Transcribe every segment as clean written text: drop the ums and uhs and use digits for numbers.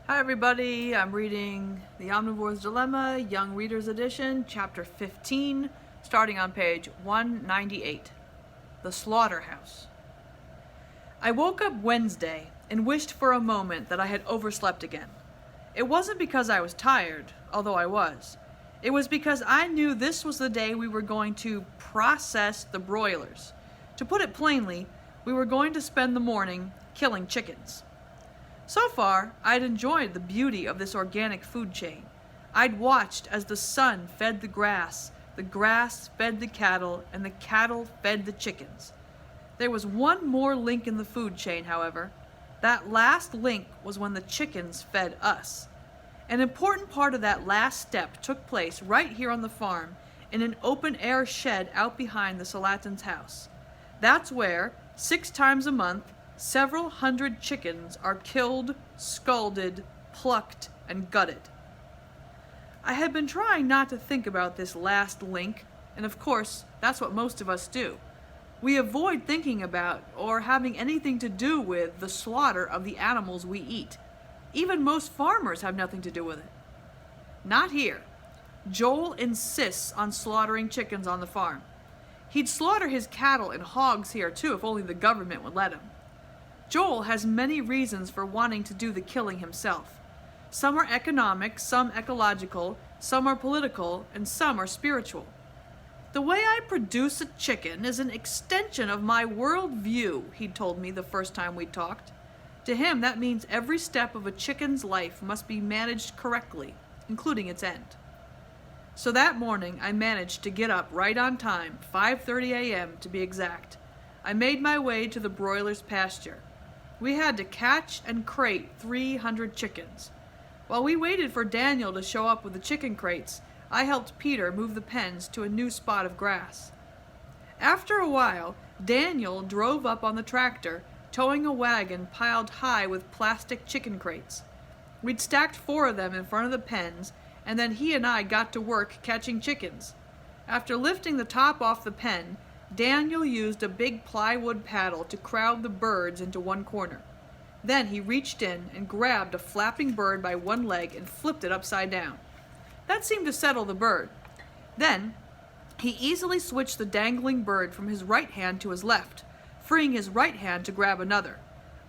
Hi everybody, I'm reading The Omnivore's Dilemma, Young Reader's Edition, Chapter 15, starting on page 198. The Slaughterhouse. I woke up Wednesday and wished for a moment that I had overslept again. It wasn't because I was tired, although I was. It was because I knew this was the day we were going to process the broilers. To put it plainly, we were going to spend the morning killing chickens. So far, I'd enjoyed the beauty of this organic food chain. I'd watched as the sun fed the grass fed the cattle, and the cattle fed the chickens. There was one more link in the food chain, however. That last link was when the chickens fed us. An important part of that last step took place right here on the farm, in an open-air shed out behind the Salatins' house. That's where, 6 times a month, several hundred chickens are killed, scalded, plucked, and gutted. I had been trying not to think about this last link, and of course, that's what most of us do. We avoid thinking about or having anything to do with the slaughter of the animals we eat. Even most farmers have nothing to do with it. Not here. Joel insists on slaughtering chickens on the farm. He'd slaughter his cattle and hogs here too if only the government would let him. Joel has many reasons for wanting to do the killing himself. Some are economic, some ecological, some are political, and some are spiritual. The way I produce a chicken is an extension of my worldview, he'd told me the first time we talked. To him, that means every step of a chicken's life must be managed correctly, including its end. So that morning, I managed to get up right on time, 5:30 a.m. to be exact. I made my way to the broilers' pasture. We had to catch and crate 300 chickens. While we waited for Daniel to show up with the chicken crates, I helped Peter move the pens to a new spot of grass. After a while, Daniel drove up on the tractor, towing a wagon piled high with plastic chicken crates. We'd stacked 4 of them in front of the pens, and then he and I got to work catching chickens. After lifting the top off the pen, Daniel used a big plywood paddle to crowd the birds into one corner. Then he reached in and grabbed a flapping bird by one leg and flipped it upside down. That seemed to settle the bird. Then he easily switched the dangling bird from his right hand to his left, freeing his right hand to grab another.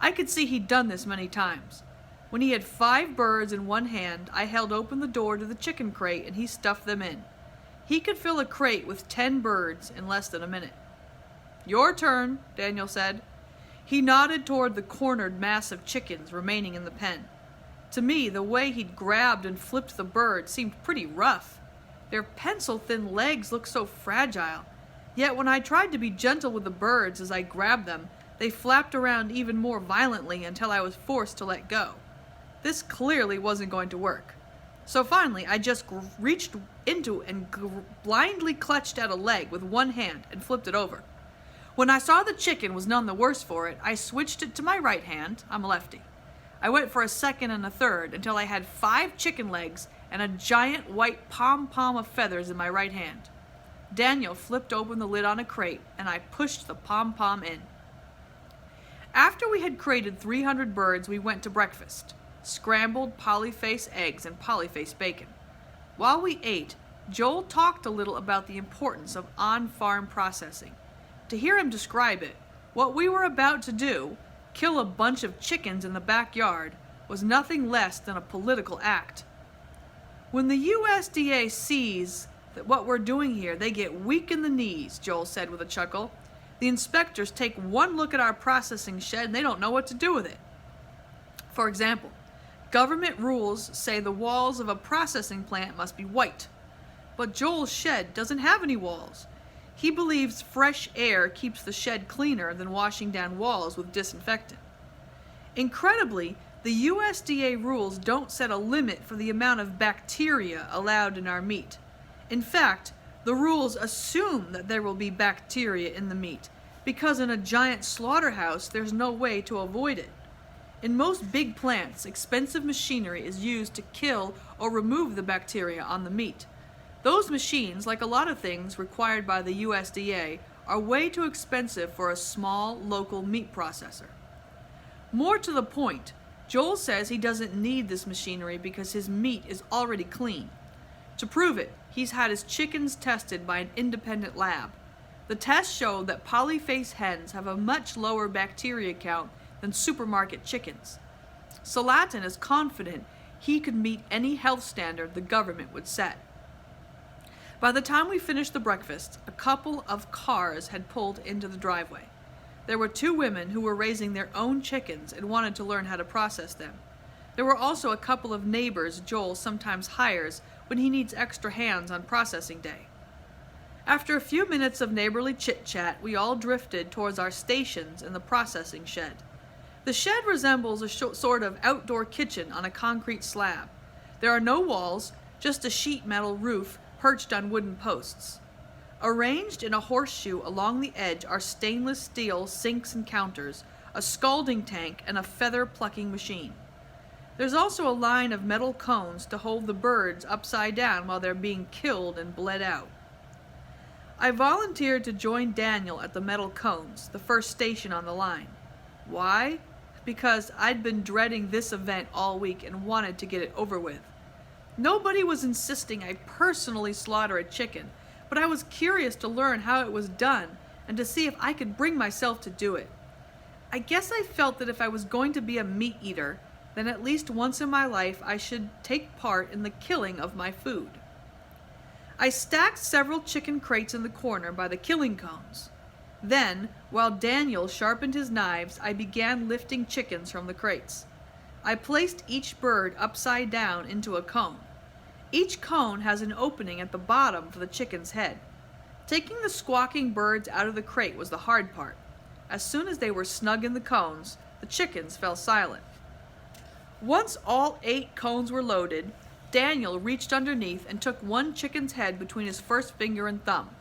I could see he'd done this many times. When he had 5 birds in one hand, I held open the door to the chicken crate and he stuffed them in. He could fill a crate with 10 birds in less than a minute. "Your turn," Daniel said. He nodded toward the cornered mass of chickens remaining in the pen. To me, the way he'd grabbed and flipped the bird seemed pretty rough. Their pencil-thin legs looked so fragile. Yet when I tried to be gentle with the birds as I grabbed them, they flapped around even more violently until I was forced to let go. This clearly wasn't going to work. So finally, I just reached into and blindly clutched at a leg with one hand and flipped it over. When I saw the chicken was none the worse for it, I switched it to my right hand. I'm a lefty. I went for a second and a third until I had 5 chicken legs and a giant white pom-pom of feathers in my right hand. Daniel flipped open the lid on a crate, and I pushed the pom-pom in. After we had crated 300 birds, we went to breakfast. Scrambled polyface eggs and polyface bacon. While we ate, Joel talked a little about the importance of on-farm processing. To hear him describe it, what we were about to do, kill a bunch of chickens in the backyard, was nothing less than a political act. When the USDA sees that what we're doing here, they get weak in the knees, Joel said with a chuckle. The inspectors take one look at our processing shed and they don't know what to do with it. For example, government rules say the walls of a processing plant must be white. But Joel's shed doesn't have any walls. He believes fresh air keeps the shed cleaner than washing down walls with disinfectant. Incredibly, the USDA rules don't set a limit for the amount of bacteria allowed in our meat. In fact, the rules assume that there will be bacteria in the meat, because in a giant slaughterhouse there's no way to avoid it. In most big plants, expensive machinery is used to kill or remove the bacteria on the meat. Those machines, like a lot of things required by the USDA, are way too expensive for a small, local meat processor. More to the point, Joel says he doesn't need this machinery because his meat is already clean. To prove it, he's had his chickens tested by an independent lab. The tests showed that polyface hens have a much lower bacteria count than supermarket chickens. Salatin is confident he could meet any health standard the government would set. By the time we finished the breakfast, a couple of cars had pulled into the driveway. There were 2 women who were raising their own chickens and wanted to learn how to process them. There were also a couple of neighbors Joel sometimes hires when he needs extra hands on processing day. After a few minutes of neighborly chit-chat, we all drifted towards our stations in the processing shed. The shed resembles a sort of outdoor kitchen on a concrete slab. There are no walls, just a sheet metal roof perched on wooden posts. Arranged in a horseshoe along the edge are stainless steel sinks and counters, a scalding tank, and a feather plucking machine. There's also a line of metal cones to hold the birds upside down while they're being killed and bled out. I volunteered to join Daniel at the metal cones, the first station on the line. Why? Because I'd been dreading this event all week and wanted to get it over with. Nobody was insisting I personally slaughter a chicken, but I was curious to learn how it was done and to see if I could bring myself to do it. I guess I felt that if I was going to be a meat eater, then at least once in my life I should take part in the killing of my food. I stacked several chicken crates in the corner by the killing cones. Then, while Daniel sharpened his knives, I began lifting chickens from the crates. I placed each bird upside down into a cone. Each cone has an opening at the bottom for the chicken's head. Taking the squawking birds out of the crate was the hard part. As soon as they were snug in the cones, the chickens fell silent. Once all 8 cones were loaded, Daniel reached underneath and took one chicken's head between his first finger and thumb.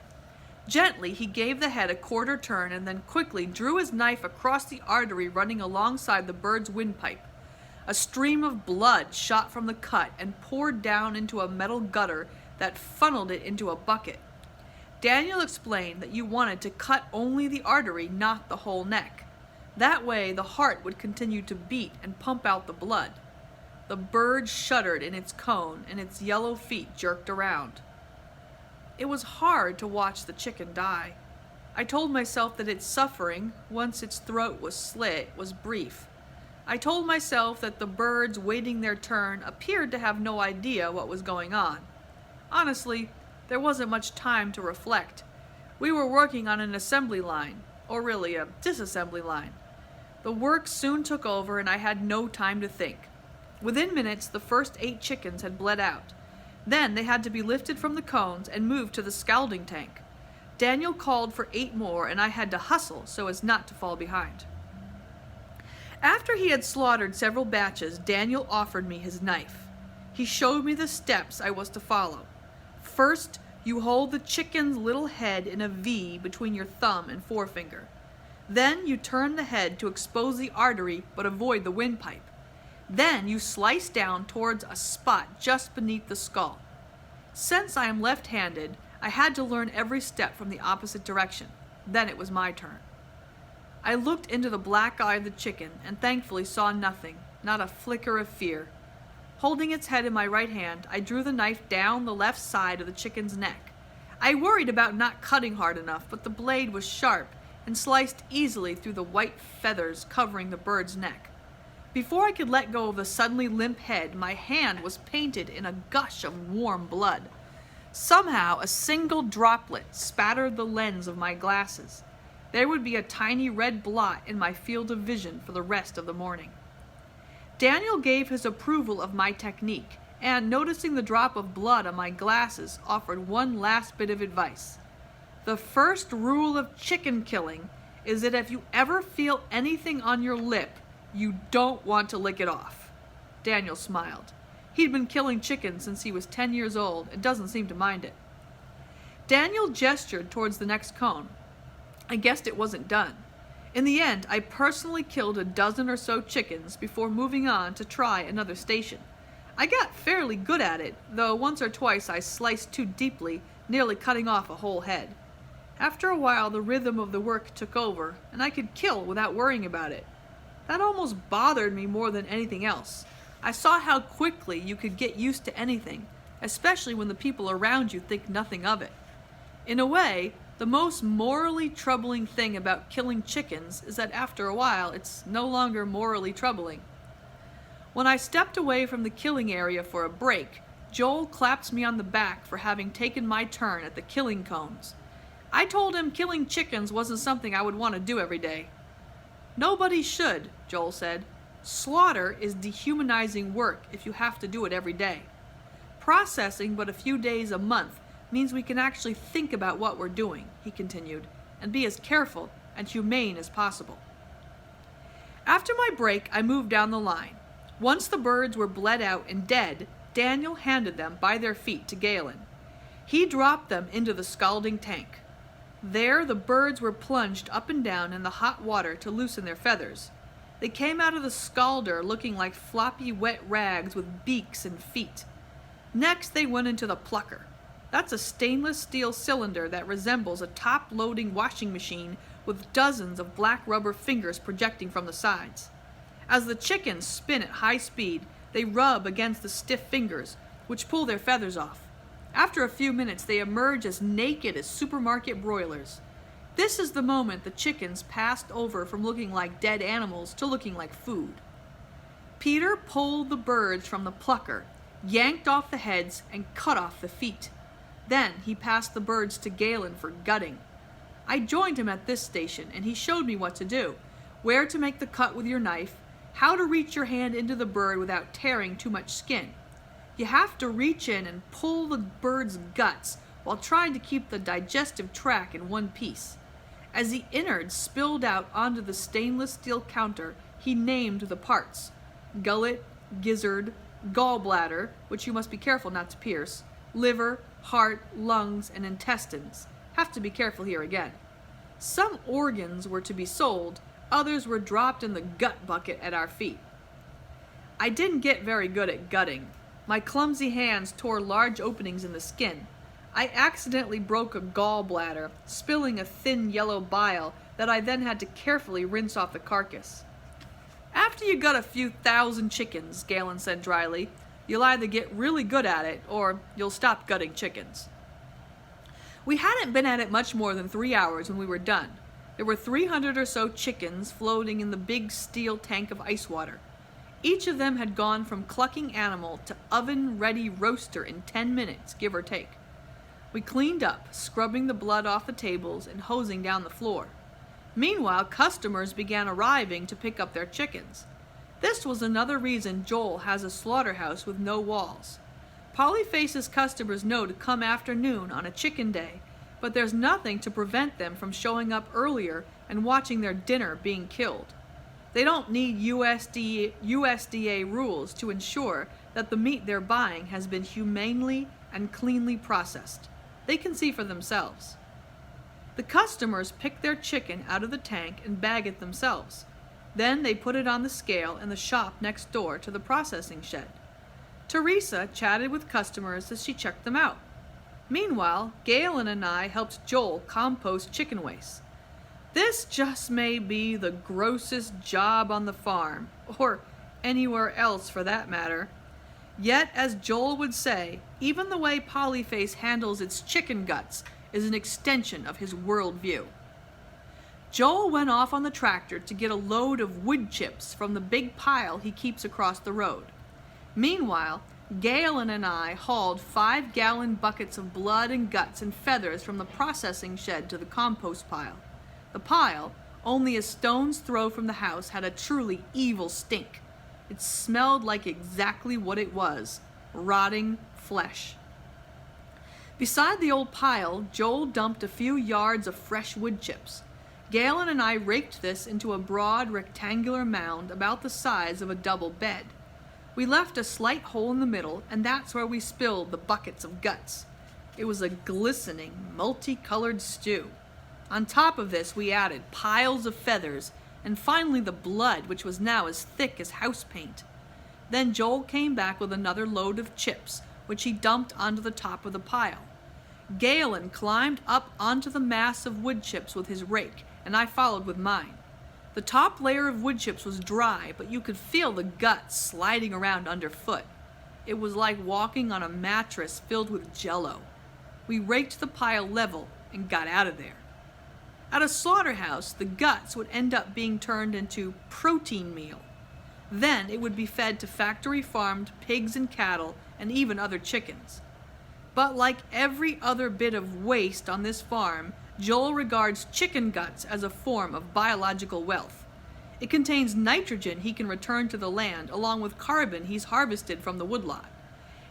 Gently, he gave the head a quarter turn and then quickly drew his knife across the artery running alongside the bird's windpipe. A stream of blood shot from the cut and poured down into a metal gutter that funneled it into a bucket. Daniel explained that you wanted to cut only the artery, not the whole neck. That way, the heart would continue to beat and pump out the blood. The bird shuddered in its cone and its yellow feet jerked around. It was hard to watch the chicken die. I told myself that its suffering, once its throat was slit, was brief. I told myself that the birds waiting their turn appeared to have no idea what was going on. Honestly, there wasn't much time to reflect. We were working on an assembly line, or really a disassembly line. The work soon took over and I had no time to think. Within minutes, the first 8 chickens had bled out. Then they had to be lifted from the cones and moved to the scalding tank. Daniel called for 8 more and I had to hustle so as not to fall behind. After he had slaughtered several batches, Daniel offered me his knife. He showed me the steps I was to follow. First, you hold the chicken's little head in a V between your thumb and forefinger. Then you turn the head to expose the artery but avoid the windpipe. Then you slice down towards a spot just beneath the skull. Since I am left-handed, I had to learn every step from the opposite direction. Then it was my turn. I looked into the black eye of the chicken and thankfully saw nothing, not a flicker of fear. Holding its head in my right hand, I drew the knife down the left side of the chicken's neck. I worried about not cutting hard enough, but the blade was sharp and sliced easily through the white feathers covering the bird's neck. Before I could let go of the suddenly limp head, my hand was painted in a gush of warm blood. Somehow, a single droplet spattered the lens of my glasses. There would be a tiny red blot in my field of vision for the rest of the morning. Daniel gave his approval of my technique, and noticing the drop of blood on my glasses, offered one last bit of advice. The first rule of chicken killing is that if you ever feel anything on your lip, you don't want to lick it off. Daniel smiled. He'd been killing chickens since he was 10 years old and doesn't seem to mind it. Daniel gestured towards the next cone. I guessed it wasn't done. In the end, I personally killed a dozen or so chickens before moving on to try another station. I got fairly good at it, though once or twice I sliced too deeply, nearly cutting off a whole head. After a while, the rhythm of the work took over, and I could kill without worrying about it. That almost bothered me more than anything else. I saw how quickly you could get used to anything, especially when the people around you think nothing of it. In a way, the most morally troubling thing about killing chickens is that after a while, it's no longer morally troubling. When I stepped away from the killing area for a break, Joel clapped me on the back for having taken my turn at the killing cones. I told him killing chickens wasn't something I would want to do every day. Nobody should, Joel said. Slaughter is dehumanizing work if you have to do it every day. Processing but a few days a month means we can actually think about what we're doing, he continued, and be as careful and humane as possible. After my break, I moved down the line. Once the birds were bled out and dead, Daniel handed them by their feet to Galen. He dropped them into the scalding tank. There the birds were plunged up and down in the hot water to loosen their feathers. They came out of the scalder looking like floppy wet rags with beaks and feet. Next they went into the plucker. That's a stainless steel cylinder that resembles a top-loading washing machine with dozens of black rubber fingers projecting from the sides. As the chickens spin at high speed, they rub against the stiff fingers, which pull their feathers off. After a few minutes, they emerge as naked as supermarket broilers. This is the moment the chickens passed over from looking like dead animals to looking like food. Peter pulled the birds from the plucker, yanked off the heads, and cut off the feet. Then he passed the birds to Galen for gutting. I joined him at this station, and he showed me what to do, where to make the cut with your knife, how to reach your hand into the bird without tearing too much skin. You have to reach in and pull the bird's guts while trying to keep the digestive tract in one piece. As the innards spilled out onto the stainless steel counter, he named the parts: gullet, gizzard, gallbladder, which you must be careful not to pierce, liver, heart, lungs, and intestines. Have to be careful here again. Some organs were to be sold, others were dropped in the gut bucket at our feet. I didn't get very good at gutting. My clumsy hands tore large openings in the skin. I accidentally broke a gallbladder, spilling a thin yellow bile that I then had to carefully rinse off the carcass. After you gut a few thousand chickens, Galen said dryly, you'll either get really good at it or you'll stop gutting chickens. We hadn't been at it much more than 3 hours when we were done. There were 300 or so chickens floating in the big steel tank of ice water. Each of them had gone from clucking animal to oven-ready roaster in 10 minutes, give or take. We cleaned up, scrubbing the blood off the tables and hosing down the floor. Meanwhile, customers began arriving to pick up their chickens. This was another reason Joel has a slaughterhouse with no walls. Polyface's customers know to come after noon on a chicken day, but there's nothing to prevent them from showing up earlier and watching their dinner being killed. They don't need USDA rules to ensure that the meat they're buying has been humanely and cleanly processed. They can see for themselves. The customers pick their chicken out of the tank and bag it themselves. Then they put it on the scale in the shop next door to the processing shed. Teresa chatted with customers as she checked them out. Meanwhile, Galen and I helped Joel compost chicken waste. This just may be the grossest job on the farm, or anywhere else for that matter. Yet, as Joel would say, even the way Polyface handles its chicken guts is an extension of his worldview. Joel went off on the tractor to get a load of wood chips from the big pile he keeps across the road. Meanwhile, Galen and I hauled 5-gallon buckets of blood and guts and feathers from the processing shed to the compost pile. The pile, only a stone's throw from the house, had a truly evil stink. It smelled like exactly what it was: rotting flesh. Beside the old pile, Joel dumped a few yards of fresh wood chips. Galen and I raked this into a broad rectangular mound about the size of a double bed. We left a slight hole in the middle, and that's where we spilled the buckets of guts. It was a glistening, multicolored stew. On top of this, we added piles of feathers, and finally the blood, which was now as thick as house paint. Then Joel came back with another load of chips, which he dumped onto the top of the pile. Galen climbed up onto the mass of wood chips with his rake, and I followed with mine. The top layer of wood chips was dry, but you could feel the guts sliding around underfoot. It was like walking on a mattress filled with jello. We raked the pile level and got out of there. At a slaughterhouse, the guts would end up being turned into protein meal. Then it would be fed to factory-farmed pigs and cattle and even other chickens. But like every other bit of waste on this farm, Joel regards chicken guts as a form of biological wealth. It contains nitrogen he can return to the land along with carbon he's harvested from the woodlot.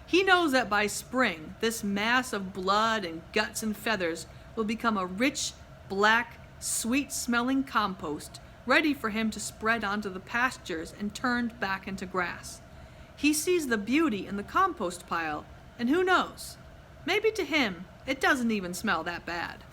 He knows that by spring, this mass of blood and guts and feathers will become a rich, black, sweet-smelling compost ready for him to spread onto the pastures and turned back into grass. He sees the beauty in the compost pile, and who knows, maybe to him it doesn't even smell that bad.